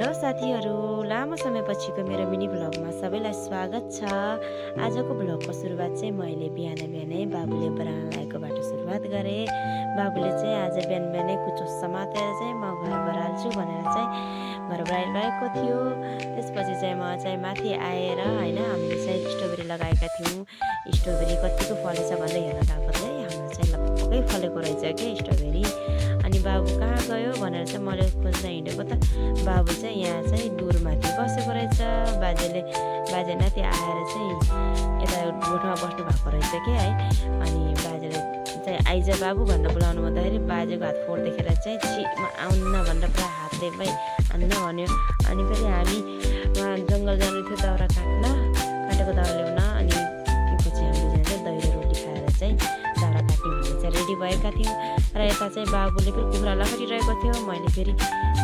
Hello साथीहरू, लामो समयपछिको मेरो मिनी भ्लगमा सबैलाई स्वागत छ। आजको भ्लगको सुरुवात चाहिँ मैले बिहानै बाबुले बनाउन लागेकोबाट सुरुवात गरेँ। बाबुले चाहिँ आज बिहानै कुचो समातेर चाहिँ म घर बराल्छु भनेर चाहिँ घर बरालिरहेको थियो। त्यसपछि चाहिँ म चाहिँ माथि आएर होइन, हामीले चाहिँ स्ट्रबेरी लगाएका थियौँ। स्ट्रबेरी कतिको फलेछ भन्दै हेर्न गएको चाहिँ हाम्रो चाहिँ लपक्कै फलेको रहेछ कि स्ट्रबेरी। अनि बाबु कहाँ गयो भनेर चाहिँ मैले खोज्न हिँडेको त बाबु चाहिँ यहाँ चाहिँ डुरमाथि बसेको रहेछ। बाजे नाति आएर चाहिँ यता गोठमा बस्नु भएको रहेछ कि है। अनि बाजेले चाहिँ आइज बाबु भनेर बोलाउनु भन्दाखेरि बाजेको हात फोहोर देखेर चाहिँ छि म आउन्न भनेर पुरा हातले आन्न भन्यो। अनि फेरि हामी उहाँ जङ्गल जानु थियो दाउरा काटेको दाउरा ल्याउन। अनि पछि हामीले चाहिँ दही र रोटी खाएर चाहिँ दाउरा काट्ने भनेर चाहिँ रेडी भएका थियौँ। र यता चाहिँ बाबुले फेरि कुखुरा लखटिरहेको थियो। मैले फेरि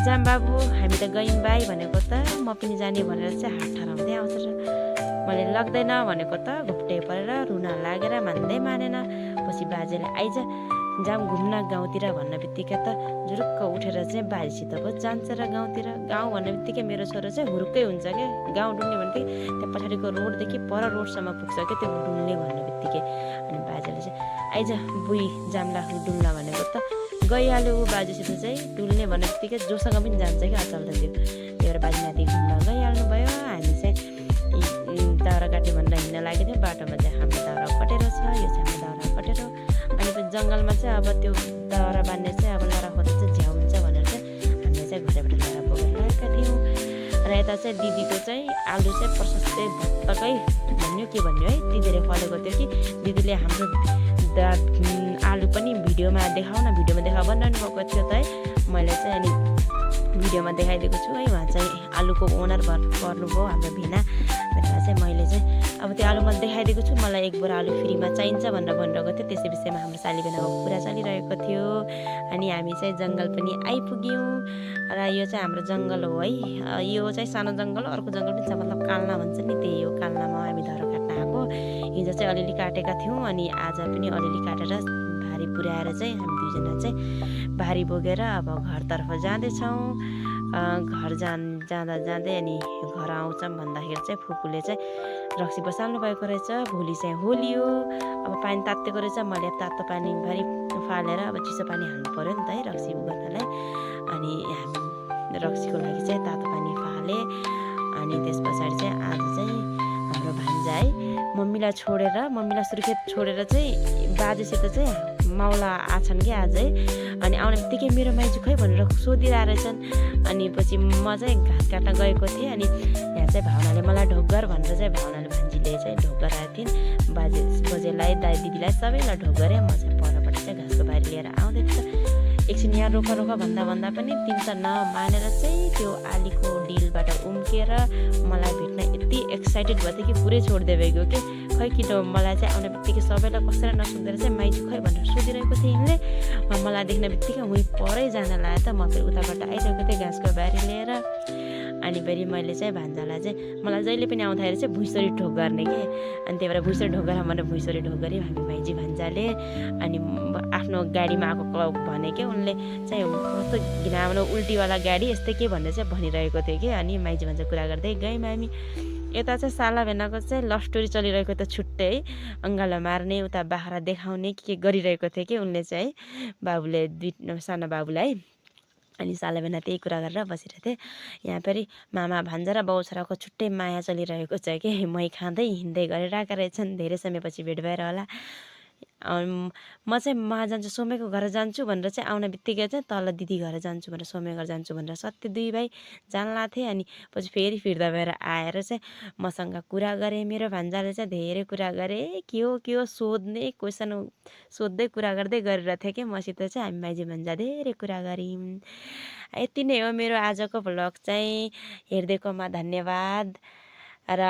जाम बाबु हामी त गयौँ बाई भनेको त म पनि जाने भनेर चाहिँ हात ठहराउँदै आउँछ र मैले लाग्दैन भनेको त घुप्टे परेर रुन लागेर मान्दै मानेन। पछि बाजेले आइज जाम घुम्न गाउँतिर भन्ने बित्तिकै त जुरुक्क उठेर चाहिँ बाजेसित पो जान्छ र गाउँतिर। गाउँ भन्ने बित्तिकै मेरो छोरो चाहिँ हुरुक्कै हुन्छ क्या। गाउँ डुल्ने भनेदेखि त्यहाँ पछाडिको रोडदेखि पर रोडसम्म पुग्छ क्या त्यो डुल्ने भन्ने बित्तिकै। अनि बाजेले चाहिँ आइज बुई जाम्ला डुल्ला भनेको त गइहाल्यो ऊ बाजेसित चाहिँ डुल्ने भन्ने बित्तिकै जोसँग पनि जान्छ क्या अचल त त्यो। त्यही भएर बाजे नाति घुम्न गइहाल्नु भयो। हामी चाहिँ दाउरा काट्यो भनेर हिँड्न लागेको थियौँ। बाटोमा चाहिँ हाम्रो दाउरा कटेरो छ, यो चाहिँ हाम्रो दाउरा कटेरो। अनि फेरि जङ्गलमा चाहिँ अब त्यो दाउरा बाँध्ने चाहिँ अब लहरा खोज्दा चाहिँ झ्याउ हुन्छ भनेर चाहिँ हामीले चाहिँ घरैबाट लहरा बोकेर ल्याएका थियौँ। र यता चाहिँ दिदीको चाहिँ आलु चाहिँ प्रशस्तै भत्तकै भन्यो के भन्यो है, यति धेरै फलेको थियो कि दिदीले हाम्रो आलु पनि भिडियोमा देखाऊ भन्नु भएको थियो त है। मैले चाहिँ अनि भिडियोमा देखाइदिएको छु है। उहाँ चाहिँ आलुको ओनर पर्नुभयो हाम्रो भेना चाहिँ। मैले चाहिँ अब त्यो आलु मैले देखाइदिएको छु, मलाई एक बोरा आलु फ्रीमा चाहिन्छ भनेर भनिरहेको थियो। त्यसै विषयमा हाम्रो साली भेनाको कुरा चलिरहेको थियो। अनि हामी चाहिँ जङ्गल पनि आइपुग्यौँ। र यो चाहिँ हाम्रो जङ्गल हो है। यो चाहिँ सानो जङ्गल हो, अर्को जङ्गल पनि छ, मतलब काल्ना भन्छ नि, त्यही हो। काल्नामा हामी दाउरा काट्न आएको। हिजो चाहिँ अलिअलि काटेका थियौँ अनि आज पनि अलिअलि काटेर भारी पुर्याएर चाहिँ हामी दुईजना चाहिँ भारी बोकेर अब घरतर्फ जाँदैछौँ। घर जाँदै अनि घर आउँछौँ भन्दाखेरि चाहिँ फुपूले चाहिँ रक्सी बसाल्नु भएको रहेछ। भोलि चाहिँ होली हो। अब पानी तात्तिएको रहेछ। मैले तातो पानी भरि फालेर अब चिसो पानी हाल्नु पऱ्यो नि त है रक्सी गर्नलाई। अनि हामी रक्सीको लागि चाहिँ तातो पानी फालेँ। अनि त्यस पछाडि चाहिँ आज चाहिँ हाम्रो भान्जा है मम्मीलाई सुर्खेत छोडेर चाहिँ बाजेसित चाहिँ माउला आछन् कि आज है। अनि आउने बित्तिकै मेरो माइजू खै भनेर सोधिरहेको रहेछन्। अनि पछि म चाहिँ घाँस काट्न गएको थिएँ। अनि यहाँ चाहिँ भावनाले मलाई ढोगर भनेर चाहिँ भावनाले भान्जीले चाहिँ ढोगर आएको थिइन्। बोजेलाई दिदीलाई सबैलाई ढोगरे। म चाहिँ परपट्टि चाहिँ घाँसको बारी लिएर आउँदै थिएँ। एकछिन यहाँ रोका भन्दा पनि तिन त नमानेर चाहिँ त्यो आलीको डिलबाट उम्केर मलाई भेट्न यति एक्साइटेड भयो थियो कि पुरै छोडिदिए गयो कि खै किन मलाई चाहिँ आउने बित्तिकै सबैलाई कसैलाई नसोधेर चाहिँ माइजू खै भनेर सोधिरहेको थिएँ यिनले। मलाई देख्ने बित्तिकै उहीँ परै जान लाग्यो त। म फेरि उताबाट आइरहेको थिएँ घाँसको बारी लिएर। अनि फेरि मैले चाहिँ भान्जालाई चाहिँ मलाई जहिले पनि आउँदाखेरि चाहिँ भुइँसरी ढोक गर्ने कि। अनि त्यही भएर भुइँसरी ढोक गरेर भनेर भुइँसरी ढोक गऱ्यौँ हामी माइजी भान्जाले। अनि आफ्नो गाडीमा आएको क्लब भने कि उनले चाहिँ कस्तो घिनाउनु उल्टीवाला गाडी यस्तै के भन्ने चाहिँ भनिरहेको थियो कि। अनि माइजी भान्जा कुरा गर्दै गयौँ हामी। यता चाहिँ साला भेनाको चाहिँ लभ स्टोरी चलिरहेको त छुट्टै है। अङ्गालो मार्ने उता बाख्रा देखाउने के गरिरहेको थियो कि उनले चाहिँ बाबुले सानो बाबुलाई। अनि साला भेना त्यही कुरा गरेर बसिरहेको थिएँ। यहाँ फेरि मामा भान्जा र बाउ छोराको छुट्टै माया चलिरहेको छ कि। मै खाँदै हिँड्दै गरिरहेका रहेछन्। धेरै समयपछि भेट भएर होला। म चाहिँ जान्छु सोमेको घर जान्छु भनेर चाहिँ आउने बित्तिकै चाहिँ तल दिदी घर जान्छु भनेर सोमे घर जान्छु भनेर सत्य दुई भाइ जान्ला थिएँ। अनि पछि फेरि फिर्ता भएर आएर चाहिँ मसँग कुरा गरेँ। मेरो भान्जाले चाहिँ धेरै कुरा गरे। के हो सोध्ने क्वेसन सोध्दै कुरा गर्दै गरिरहेको थिएँ कि मसित चाहिँ हामी माइजी भान्जा धेरै कुरा गऱ्यौँ। यति नै हो मेरो आजको भ्लग चाहिँ। हेरिदिएकोमा धन्यवाद। र